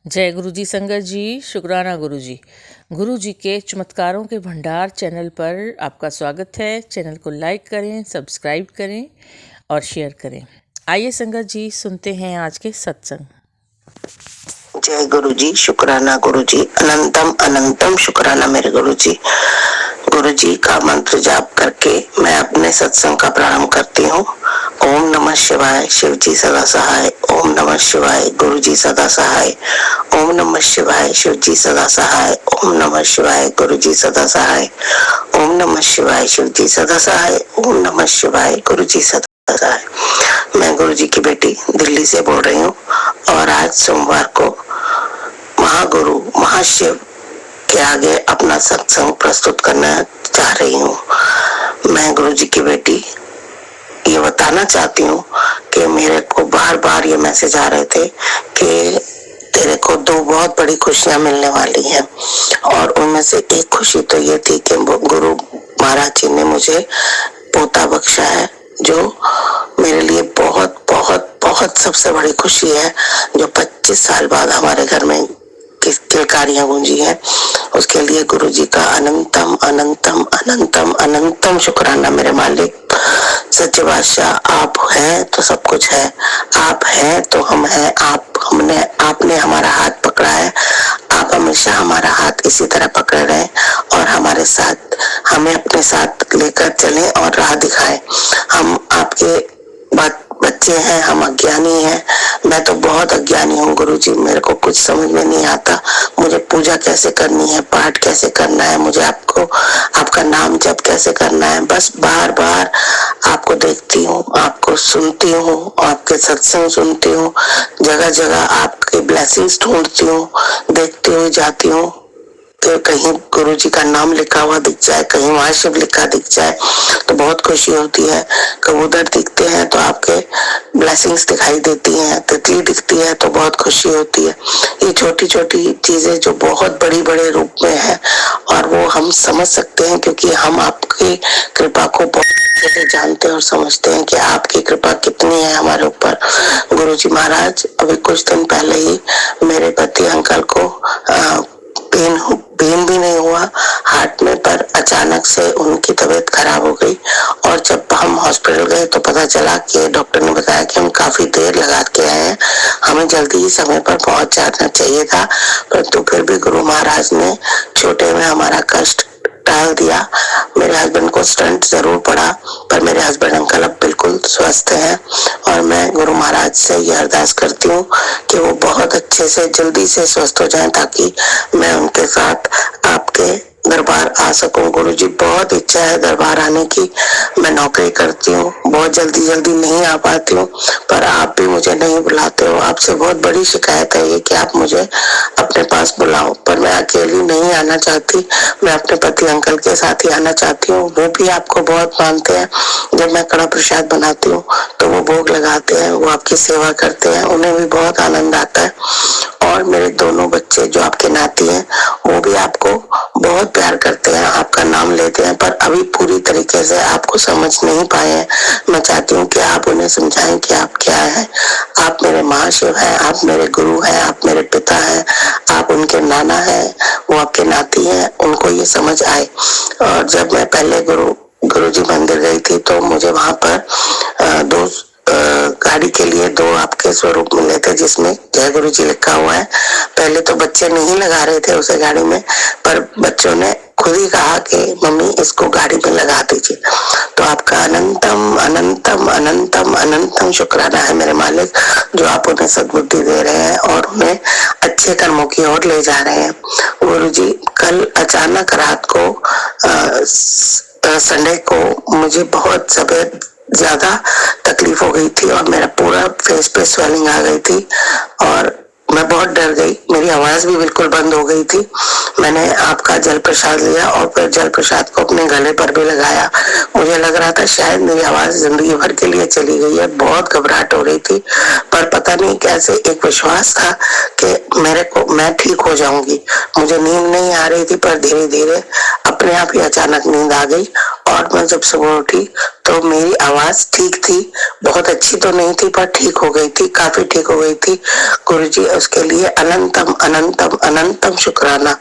जय गुरु जी संगत जी, शुक्राना गुरु जी। गुरु जी के चमत्कारों के भंडार चैनल पर आपका स्वागत है। चैनल को लाइक करें, सब्सक्राइब करें और शेयर करें। आइए संगत जी, सुनते हैं आज के सत्संग। जय गुरु जी, शुक्राना गुरु जी, अनंतम अनंतम शुक्राना मेरे गुरु जी। गुरु जी का मंत्र जाप करके मैं अपने सत्संग का प्रारंभ करती हूँ। ओम नमः शिवाय, शिव जी सदा सहाय। ओम नमः शिवाय, गुरु जी सदा सहाय। ओम नमः शिवाय, शिव जी सदा सहाय। ओम नमः शिवाय, गुरु जी सदा सहाय। ओम नमः शिवाय, शिव जी सदा सहाय। ओम नमः शिवाय, गुरु जी सदा सहाय। मैं गुरु जी की बेटी दिल्ली से बोल रही हूँ और आज सोमवार को महागुरु महाशिव के आगे अपना सत्संग प्रस्तुत करना चाह रही हूँ। मैं गुरु जी की बेटी ये बताना चाहती हूँ कि मेरे को बार बार ये मैसेज आ रहे थे कि तेरे को दो बहुत बड़ी खुशियां मिलने वाली हैं, और उनमें से एक खुशी तो ये थी कि गुरु महाराज जी ने मुझे पोता बख्शा है, जो मेरे लिए बहुत बहुत बहुत सबसे बड़ी खुशी है, जो 25 साल बाद हमारे घर में किलकारियां गूंजी है। उसके लिए गुरु जी का अनंतम अनंतम अनंतम अनंतम शुक्राना मेरे मालिक। सच्चे बादशाह, आप हैं तो सब कुछ है, आप हैं तो हम हैं। आपने हमारा हाथ पकड़ा है, आप हमेशा हमारा हाथ इसी तरह पकड़े रहें और हमारे साथ, हमें अपने साथ लेकर चलें और राह दिखाएं। हम आपके बच्चे हैं, हम अज्ञानी हैं। मैं तो बहुत अज्ञानी हूँ गुरु जी, मेरे को कुछ समझ में नहीं आता। मुझे पूजा कैसे करनी है, पाठ कैसे करना है, मुझे आपका नाम जप कैसे करना है। बस बार बार आपको देखती हूँ, आपको सुनती हूँ, आपके सत्संग सुनती हूँ, जगह जगह आपके ब्लेसिंग्स ढूंढती हूँ, देखती हुई जाती हूँ कि कहीं गुरु जी का नाम लिखा हुआ दिख जाए, कहीं वहां शिव लिखा दिख जाए तो बहुत खुशी होती है। कबूतर दिखते हैं तो आपके ब्लेसिंग्स दिखाई देती हैं, तितली दिखती है तो बहुत खुशी होती है। ये छोटी छोटी चीजें जो बहुत बड़ी बड़े रूप में है, और वो हम समझ सकते हैं क्योंकि हम आपकी कृपा को बहुत अच्छे से जानते हैं और समझते हैं कि आपकी कृपा कितनी है हमारे ऊपर। गुरु जी महाराज, अभी कुछ दिन पहले ही मेरे पति अंकल को पेन भी नहीं हुआ हार्ट में, पर अचानक से उनकी तबीयत खराब हो गई। और जब हम हॉस्पिटल गए तो पता चला कि डॉक्टर ने बताया कि हम काफी देर लगा के आए हैं, हमें जल्दी ही समय पर पहुंच जाना चाहिए था, परंतु फिर भी गुरु महाराज ने छोटे में हमारा कष्ट टाल दिया। मेरे हस्बैंड को स्टंट जरूर पड़ा, पर मेरे हस्बैंड अंकल अब बिल्कुल स्वस्थ हैं। और मैं गुरु महाराज से ये अरदास करती हूँ कि वो बहुत अच्छे से जल्दी से स्वस्थ हो जाएं, ताकि मैं उनके साथ आपके दरबार आ सकूं। गुरु जी, बहुत इच्छा है दरबार आने की। मैं नौकरी करती हूँ, बहुत जल्दी जल्दी नहीं आ पाती हूँ, पर आप भी मुझे नहीं बुलाते हो। आपसे बहुत बड़ी शिकायत है ये कि आप मुझे अपने पास बुलाओ, पर मैं अकेली नहीं आना चाहती। मैं अपने पति अंकल के साथ ही आना चाहती हूँ। वो भी आपको बहुत मानते हैं। जब मैं कड़ा प्रसाद बनाती हूँ तो वो भोग लगाते हैं, वो आपकी सेवा करते हैं, उन्हें भी बहुत आनंद आता है। और मेरे दोनों बच्चे जो आपके नाती हैं, वो भी आपको बहुत प्यार करते हैं, आपका नाम लेते हैं, पर अभी पूरी तरीके से आपको समझ नहीं पाए हैं। मैं चाहती हूँ कि आप उन्हें समझाएं कि आप क्या है। आप मेरे महाशिव हैं, आप मेरे गुरु हैं, आप मेरे पिता हैं, आप उनके नाना हैं, वो आपके नाती हैं, उनको ये समझ आए। और जब मैं पहले गुरु जी मंदिर गई थी तो मुझे वहां पर दो गाड़ी के लिए दो आपके स्वरूप मिले थे जिसमें जय गुरु जी लिखा हुआ है। पहले तो बच्चे नहीं लगा रहे थे उसे गाड़ी में, पर बच्चों ने खुद ही कहा कि मम्मी इसको गाड़ी में लगा दीजिए। तो आपका अनंतम अनंतम अनंतम अनंतम शुक्राना है मेरे मालिक, जो आप उन्हें सद्बुद्धि दे रहे हैं और उन्हें अच्छे कर्मों की ओर ले जा रहे हैं। गुरु जी, कल अचानक रात को संडे को मुझे बहुत ज्यादा तकलीफ हो गई थी और मेरा पूरा फेस पे स्वेलिंग आ गई थी और मैं बहुत डर गई। मेरी आवाज भी बिल्कुल बंद हो गई थी। मैंने आपका जल प्रसाद लिया और फिर जल प्रसाद को अपने गले पर भी लगाया। मुझे लग रहा था शायद मेरी आवाज जिंदगी भर के लिए चली गई है। बहुत घबराहट हो रही थी, पर पता नहीं कैसे एक विश्वास था कि मैं ठीक हो जाऊंगी। मुझे नींद नहीं आ रही थी, पर धीरे धीरे अपने आप ही अचानक नींद आ गई और मैं जब सुबह उठी तो मेरी आवाज ठीक थी, बहुत अच्छी तो नहीं थी पर ठीक हो गई थी, काफी ठीक हो गई थी। गुरुजी उसके लिए अनंतम अनंतम अनंतम शुक्राना।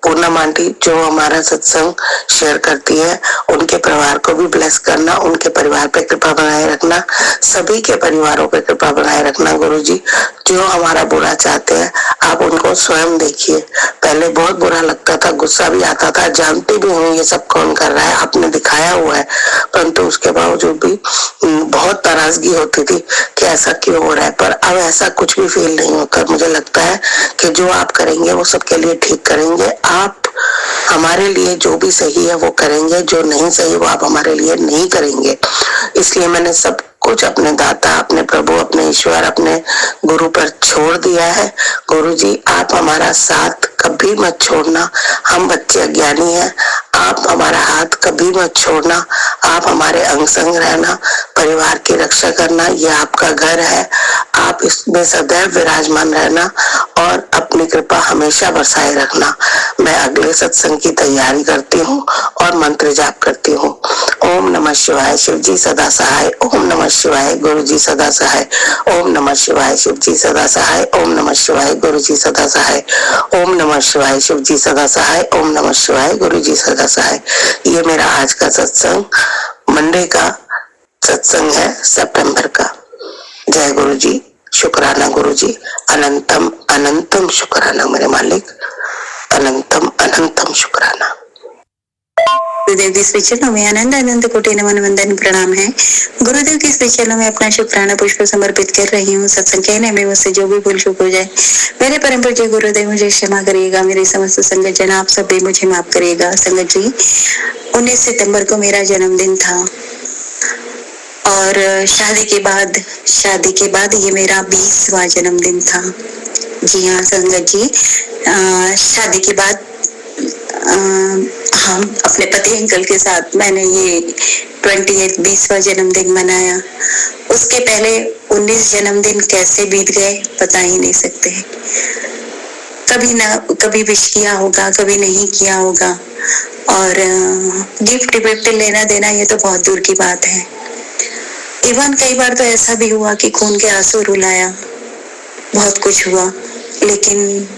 पूनम आंटी जो हमारा सत्संग शेयर करती है, उनके परिवार को भी ब्लेस करना, उनके परिवार पे कृपा बनाए रखना, सभी के परिवारों पे कृपा बनाए रखना। गुरुजी जो हमारा बुरा चाहते हैं, आप उनको स्वयं देखिए। पहले बहुत बुरा लगता था, गुस्सा भी आता था, जानती भी हूँ ये सब कौन कर रहा है, आपने दिखाया हुआ है, परंतु उसके बावजूद भी बहुत नाराजगी होती थी कि ऐसा क्यों हो रहा है। पर अब ऐसा कुछ भी फील नहीं होता। मुझे लगता है कि जो आप करेंगे वो सबके लिए ठीक करेंगे। आप हमारे लिए जो भी सही है वो करेंगे, जो नहीं सही वो आप हमारे लिए नहीं करेंगे। इसलिए मैंने सब कुछ अपने दाता, अपने प्रभु, अपने ईश्वर, अपने गुरु पर छोड़ दिया है। गुरु जी आप हमारा साथ कभी मत छोड़ना, हम बच्चे अज्ञानी हैं, आप हमारा हाथ कभी मत छोड़ना, आप हमारे अंग संग रहना, परिवार की रक्षा करना, ये आपका घर है, आप इसमें सदैव विराजमान रहना और अपनी कृपा हमेशा बरसाए रखना। मैं अगले सत्संग की तैयारी करती हूँ और मंत्र जाप करती हूँ। ओम नमः शिवाय, शिव जी सदा सहाय। ओम नमः शिवाय, गुरु जी सदा सहाय। ओम नमः शिवाय, शिव जी सदा सहाय। ओम नमः शिवाय, गुरु जी सदा सहाय। ओम नमः शिवाय, शिव जी सदा सहाय। ओम नमः शिवाय, गुरु जी सदा सहाय। ये मेरा आज का सत्संग मंडे का सत्संग है, सितंबर का। जय गुरु जी, शुक्राना गुरु जी, अनंतम अनंतम शुक्राना मेरे मालिक, अनंतम अनंतम शुक्राना। गुरुदेव की श्री चरणों में आनंद अनंत कोटि नमन वंदन प्रणाम है। गुरुदेव की श्री चरणों में अपना शुक्राना पुष्प समर्पित कर रही हूँ। सत्संग कहने में मुझसे जो भी भूल चूक हो जाए, मेरे परम पूज्य गुरुदेव मुझे क्षमा करिएगा। मेरे समस्त संगत जन आप सब भी मुझे माफ करिएगा। संगत जी 19 सितंबर को मेरा जन्मदिन था और शादी के बाद ये मेरा 20वां जन्मदिन था। जी हाँ संगत जी, शादी के बाद हम अपने पति अंकल के साथ मैंने ये 20वां जन्मदिन मनाया। उसके पहले 19 जन्मदिन कैसे बीत गए बता ही नहीं सकते। कभी विश किया होगा, कभी नहीं किया होगा, और गिफ्ट लेना देना ये तो बहुत दूर की बात है। इवन कई बार तो ऐसा भी हुआ कि खून के आंसू रुलाया, बहुत कुछ हुआ, लेकिन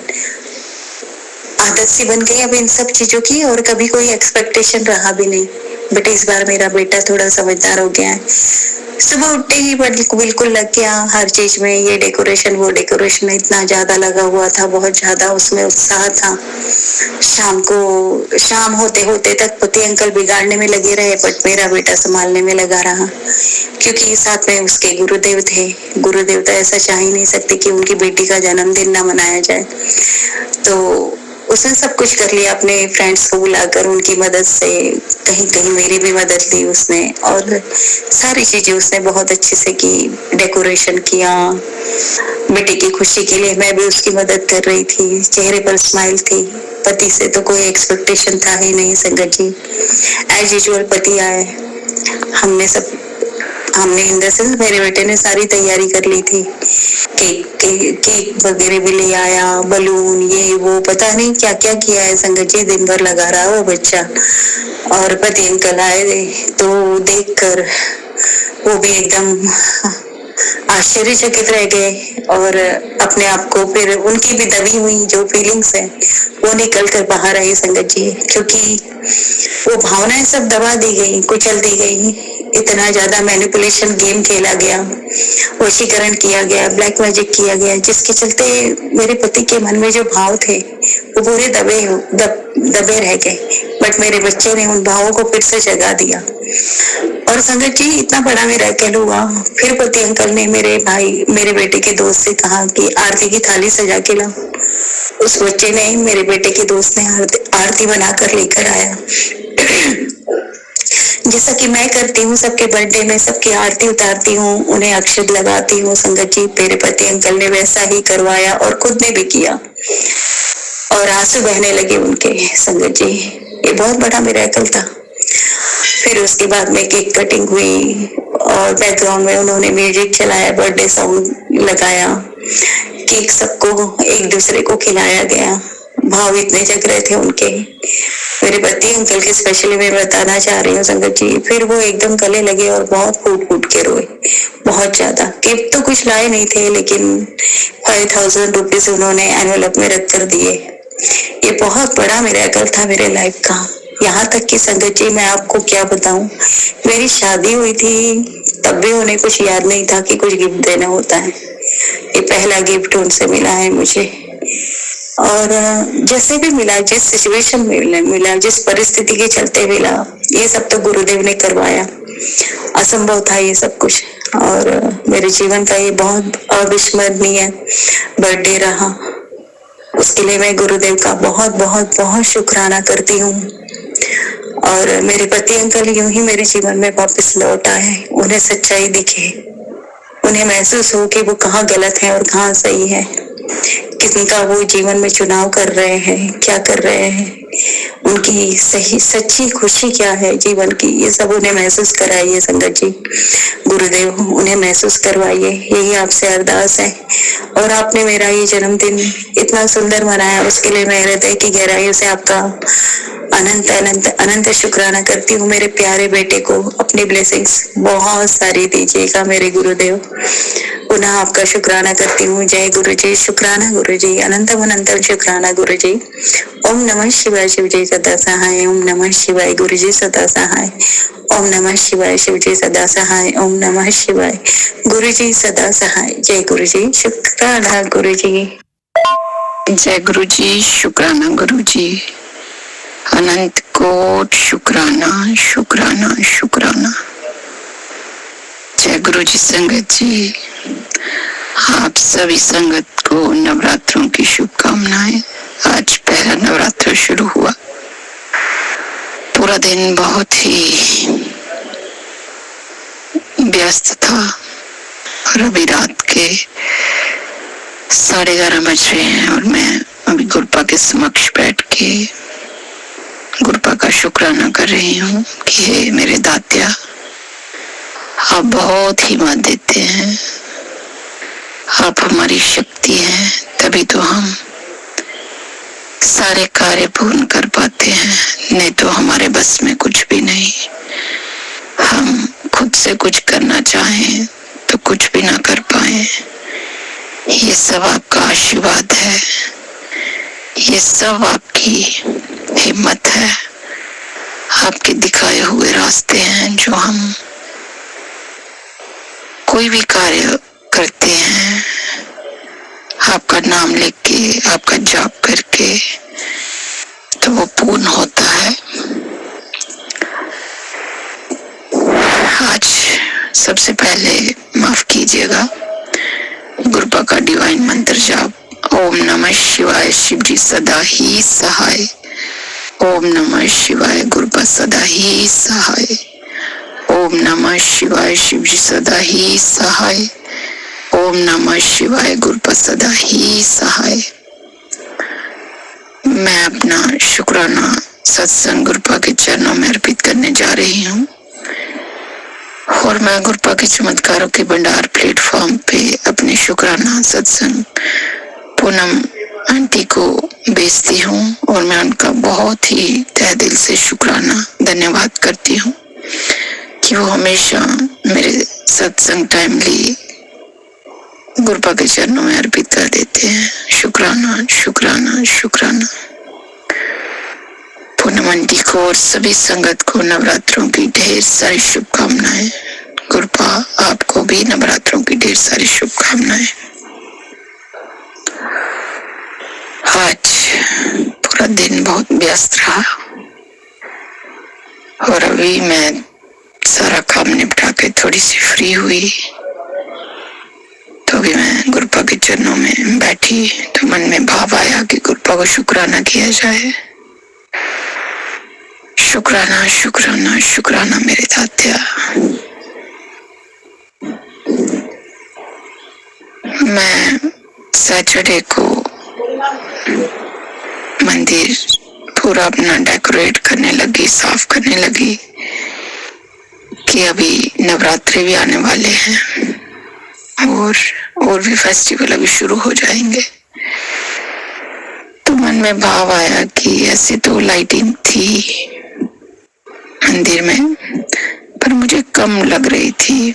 आदत सी बन गई अब इन सब चीजों की और कभी कोई एक्सपेक्टेशन रहा भी नहीं। बट इस बार मेरा बेटा थोड़ा समझदार हो गया है। सुबह उठते ही बिल्कुल लग गया हर चीज में, ये डेकोरेशन वो डेकोरेशन इतना ज्यादा लगा हुआ था, बहुत ज्यादा उसमें उत्साह था। शाम होते होते तक पति अंकल बिगाड़ने में लगे रहे, बट मेरा बेटा संभालने में लगा रहा, क्योंकि साथ में उसके गुरुदेव थे। गुरुदेव तो ऐसा चाह ही नहीं सकते कि उनकी बेटी का जन्मदिन ना मनाया जाए। तो उसने सब कुछ कर लिया, अपने फ्रेंड्स को बुलाकर उनकी मदद से, कहीं मेरी भी मदद ली उसने, और सारी चीजें उसने बहुत अच्छे से की। डेकोरेशन किया, बेटे की खुशी के लिए मैं भी उसकी मदद कर रही थी। चेहरे पर स्माइल थी। पति से तो कोई एक्सपेक्टेशन था ही नहीं संगत जी। एज यूजुअल पति आए, हमने इन द सेंस मेरे बेटे ने सारी तैयारी कर ली थी। केक वगैरह भी ले आया, बलून ये वो, पता नहीं क्या क्या किया है संगत जी। दिन भर लगा रहा वो बच्चा। और पति अंकल आए तो देखकर वो भी एकदम आश्चर्यचकित रह गए और अपने आप को, फिर उनकी भी दबी हुई जो फीलिंग्स है वो निकल कर बाहर आई संगत जी, क्योंकि वो भावनाएं सब दबा दी गई, कुचल दी गई। इतना ज्यादा मैनिपुलेशन गेम खेला गया, वशीकरण किया गया, ब्लैक मैजिक किया गया, जिसके चलते मेरे पति के मन में जो भाव थे वो पूरे दबे रह गए। बट मेरे बच्चे ने उन भावों को फिर से जगा दिया। और संगत जी इतना बड़ा मेरा अकेल हुआ, फिर पति अंकल ने मेरे बेटे के दोस्त से कहा कि आरती की थाली सजा के लाओ। उस बच्चे ने, मेरे बेटे के दोस्त ने आरती बनाकर लेकर आया। जैसा कि मैं करती हूँ सबके बर्थडे में, सबकी आरती उतारती हूँ, उन्हें अक्षत लगाती हूँ संगत जी, मेरे पति अंकल ने वैसा ही करवाया और खुद ने भी किया और आंसू बहने लगे उनके संगत जी। ये बहुत बड़ा मिरेकल था। फिर उसके बाद में केक कटिंग हुई और बैकग्राउंड में उन्होंने म्यूजिक चलाया, बर्थडे सॉन्ग लगाया, केक सबको एक दूसरे को खिलाया गया। भाव इतने जग रहे थे उनके। मेरे पति अंकल के स्पेशली मैं बताना चाह रही हूँ संगत जी। फिर वो एकदम गले लगे और बहुत फूट फूट के रोए, बहुत ज्यादा। गिफ्ट तो कुछ लाए नहीं थे, लेकिन 5000 रुपीज उन्होंने एनवेलप में रख कर दिए। ये बहुत बड़ा मिरेकल था मेरे लाइफ का। यहाँ तक कि संगत जी मैं आपको क्या बताऊं, मेरी शादी हुई थी तब भी उन्हें कुछ याद नहीं था कि कुछ गिफ्ट देना होता है। ये पहला गिफ्ट उनसे मिला है मुझे। और जैसे भी मिला, जिस सिचुएशन में मिला, जिस परिस्थिति के चलते मिला, ये सब तो गुरुदेव ने करवाया। असंभव था ये सब कुछ। और मेरे जीवन का ये बहुत अविस्मरणीय बर्थडे रहा। उसके लिए मैं गुरुदेव का बहुत बहुत बहुत शुक्राना करती हूँ। और मेरे पति अंकल यूं ही मेरे जीवन में वापस लौट आए। उन्हें सच्चाई दिखे, उन्हें महसूस हो कि वो कहाँ गलत है और कहाँ सही है, किसका वो जीवन में चुनाव कर रहे हैं, क्या कर रहे हैं, उनकी सही सच्ची खुशी क्या है जीवन की, ये सब उन्हें महसूस कराइए संगत जी। गुरुदेव उन्हें महसूस करवाइए, यही आपसे अरदास है। और आपने मेरा ये जन्मदिन इतना सुंदर मनाया, उसके लिए मैं हृदय की गहराइयों से आपका अनंत अनंत अनंत शुक्राना करती हूँ। मेरे प्यारे बेटे को अपनी ब्लेसिंग्स बहुत सारी दीजिएगा मेरे गुरुदेव। पुनः आपका शुक्राना करती हूँ। जय गुरु जी, शुक्राना गुरु जी, अनंतम अनंतम शुक्राना गुरु जी। ओम नमः शिवाय शिव जी सदा सहाय, ओम नमः शिवाय गुरु जी सदा सहाय, ओम नमः शिवाय शिव जी सदा सहाय, ओम नमः शिवाय गुरु जी सदा सहाय। जय गुरु जी, शुक्राना गुरु जी। जय गुरु जी, शुक्राना गुरु जी, अनंत कोट शुक्राना शुक्राना शुक्राना। जय गुरु जी संगत जी, आप सभी संगत को नवरात्रों की शुभकामनाएं। आज पहला नवरात्र शुरू हुआ। पूरा दिन बहुत ही व्यस्त था और अभी रात के 11:30 बज रहे हैं और मैं अभी गुरुपा के समक्ष बैठ के गुरुपा का शुक्राना कर रही हूँ कि हे मेरे दात्या, आप बहुत ही मत देते हैं, आप हमारी शक्ति हैं, तभी तो हम सारे कार्य पूर्ण कर पाते हैं, नहीं तो हमारे बस में कुछ भी नहीं। हम खुद से कुछ करना चाहें तो कुछ भी ना कर पाए। ये सब आपका आशीर्वाद है, ये सब आपकी हिम्मत है, आपके दिखाए हुए रास्ते हैं। जो हम कोई भी कार्य करते हैं, आपका नाम लेके, आपका जाप करके, तो वो पूर्ण होता है। आज सबसे पहले माफ कीजिएगा, गुरुपा का डिवाइन मंत्र जाप। ओम नमः शिवाय शिव जी सदा ही सहाय, ओम नमः शिवाय गुरुपा सदा ही सहाय, ओम नमः शिवाय शिव जी सदा ही सहाय, ओम नमः शिवाय गुरुपा सदा ही सहाय। मैं अपना शुक्राना सत्संग गुरुपा के चरणों में अर्पित करने जा रही हूँ और मैं गुरुपा के चमत्कारों के भंडार प्लेटफॉर्म पे अपने शुक्राना सत्संग पूनम आंटी को भेजती हूँ और मैं उनका बहुत ही तहे दिल से शुक्राना धन्यवाद करती हूँ कि वो हमेशा मेरे सत्संग टाइमली गुरुपा के चरणों में अर्पित कर देते हैं। शुक्राना शुक्राना शुक्राना। पूनम आंटी को और सभी संगत को नवरात्रों की ढेर सारी शुभकामनाएं। गुरुपा आपको भी नवरात्रों की ढेर सारी शुभकामनाएं। आज पूरा दिन बहुत व्यस्त रहा और अभी मैं सारा काम निपटा के थोड़ी सी फ्री हुई तो अभी मैं गुरुपा के चरणों में बैठी तो मन में भाव आया कि गुरुपा को शुक्राना किया जाए। शुक्राना शुक्राना शुक्राना मेरे दात्या। मैं सैटरडे को मंदिर पूरा अपना डेकोरेट करने लगी, साफ करने लगी कि अभी नवरात्रि भी आने वाले हैं और भी फेस्टिवल अभी शुरू हो जाएंगे। तो मैं मन में भाव आया कि ऐसी तो लाइटिंग थी मंदिर में, पर मुझे कम लग रही थी।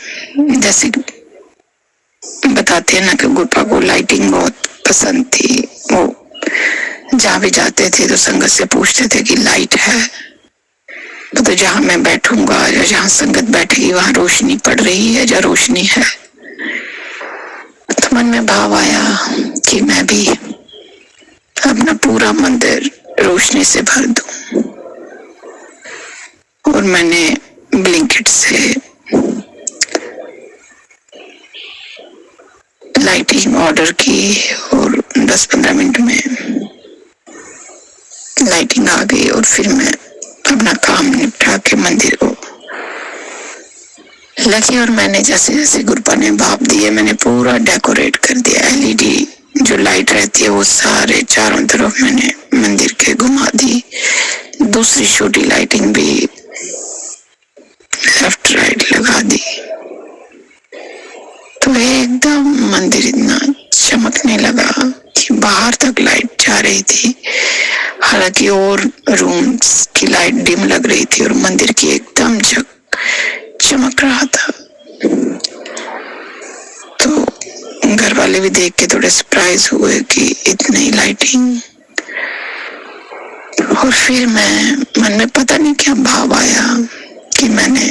जैसे बताते हैं ना कि गुरपा को लाइटिंग बहुत पसंद थी। वो जहाँ भी जाते थे तो संगत से पूछते थे कि लाइट है, तो जहाँ मैं बैठूंगा या जहाँ संगत बैठेगी वहां रोशनी पड़ रही है या रोशनी है। तो मन में भाव आया कि मैं भी अपना पूरा मंदिर रोशनी से भर दूं। और मैंने ब्लिंकिट से लाइटिंग ऑर्डर की और 10-15 मिनट में लाइटिंग आ गई। और फिर मैं अपना काम निपटा के मंदिर को लगी। और मैंने जैसे जैसे गुरपा ने भाप दिए, मैंने पूरा डेकोरेट कर दिया। एलईडी जो लाइट रहती है वो सारे चारों तरफ मैंने मंदिर के घुमा दी। दूसरी छोटी लाइटिंग भी लेफ्ट राइट लगा दी। तो एकदम मंदिर इतना चमकने लगा कि बाहर तक लाइट जा रही थी। हालांकि और रूम्स की लाइट डिम लग रही थी और मंदिर की एकदम चमक रहा था। तो घर वाले भी देख के थोड़े सरप्राइज हुए कि इतनी लाइटिंग। और फिर मैं मन में पता नहीं क्या भाव आया कि मैंने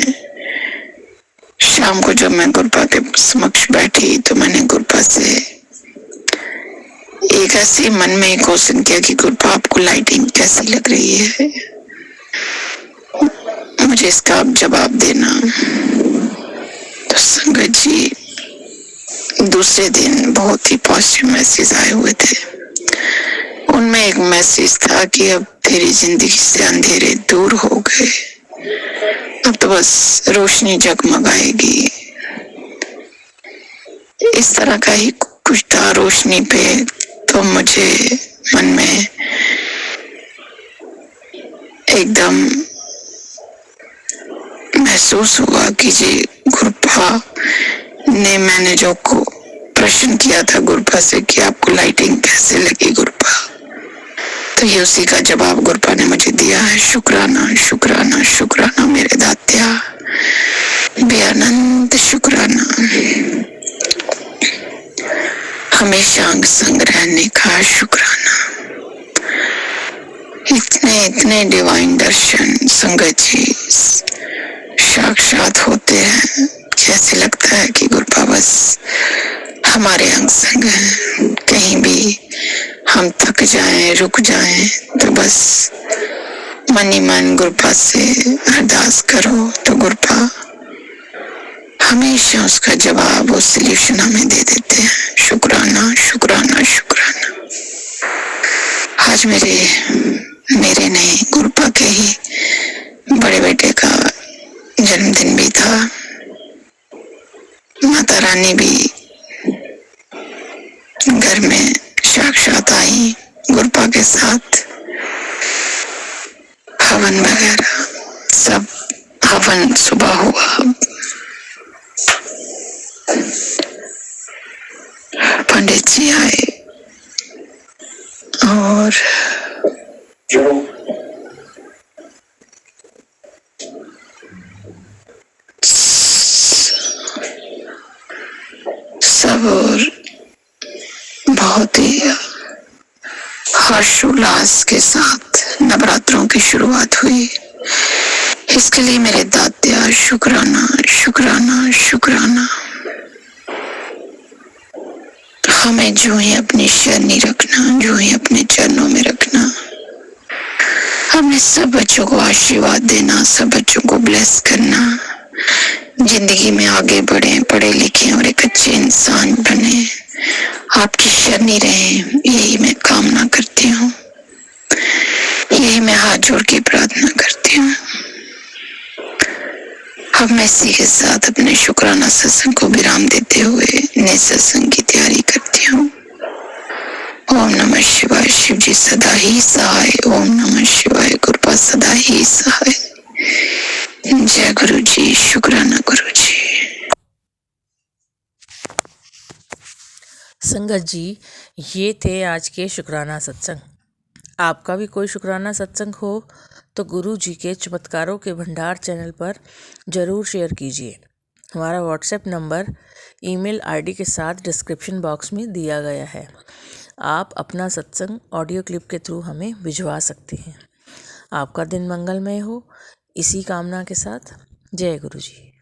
शाम को जब मैं गुरपा के समक्ष बैठी तो मैंने गुरपा से एक ऐसे मन में एक क्वेश्चन किया कि गुरपा आपको लाइटिंग कैसी लग रही है, मुझे इसका आप जवाब देना। तो संगत जी दूसरे दिन बहुत ही पॉजिटिव मैसेज आए हुए थे। उनमें एक मैसेज था कि अब तेरी जिंदगी से अंधेरे दूर हो गए, अब तो बस रोशनी जगमगाएगी। इस तरह का ही कुछ था रोशनी पे। तो मुझे मन में एकदम महसूस हुआ कि जी गुरपा ने, मैंने जो को प्रश्न किया था गुरपा से कि आपको लाइटिंग कैसे लगी गुरपा, तो ये उसी का जवाब गुरपा ने मुझे दिया है। शुक्राना शुक्राना शुक्राना मेरे दात्या, बेअनंत शुक्राना। हमेशा अंग संग रहने का शुक्राना। इतने डिवाइन दर्शन संगत जी साक्षात होते हैं, जैसे लगता है कि गुरपा बस हमारे अंग संग है। कहीं भी हम थक जाएं, रुक जाएं, तो बस मन ही मन गुरपा से अरदास करो तो गुरपा हमेशा उसका जवाब और सल्यूशन हमें दे देते हैं। शुक्राना शुक्राना शुक्राना। आज मेरे नहीं गुरपा के ही बड़े बेटे का जन्मदिन भी था। माता रानी भी घर में साक्षात आई गुरपा के साथ। हवन वगैरह सब, हवन सुबह हुआ, पंडित जी आए और सब और बहुत ही हर्षोल्लास के साथ नवरात्रों की शुरुआत हुई। इसके लिए मेरे दात्या शुक्राना शुक्राना शुक्राना। हमें जो ही अपनी शरणी रखना, जो ही अपने चरणों में रखना, हमें सब बच्चों को आशीर्वाद देना, सब बच्चों को ब्लेस करना, जिंदगी में आगे बढ़े, पढ़े लिखे और एक अच्छे इंसान बने, आपकी शरणी रहे, यही मैं कामना करती हूँ, यही मैं हाथ जोड़ के प्रार्थना करती हूँ। अब मैं इसी के साथ अपने शुक्राना सत्संग को विराम देते हुए नए सत्संग की तैयारी करती हूँ। ओम नमः शिवाय। शिव जी सदा ही सहाय। ओम नमः शिवाय। गुरपा सदा ही सहाय। जय गुरु जी। शुक्राना गुरु जी। संगत जी, ये थे आज के शुक्राना सत्संग। आपका भी कोई शुक्राना सत्संग हो तो गुरु जी के चमत्कारों के भंडार चैनल पर ज़रूर शेयर कीजिए। हमारा व्हाट्सएप नंबर ईमेल आईडी के साथ डिस्क्रिप्शन बॉक्स में दिया गया है। आप अपना सत्संग ऑडियो क्लिप के थ्रू हमें भिजवा सकते हैं। आपका दिन मंगलमय हो, इसी कामना के साथ जय गुरु जी।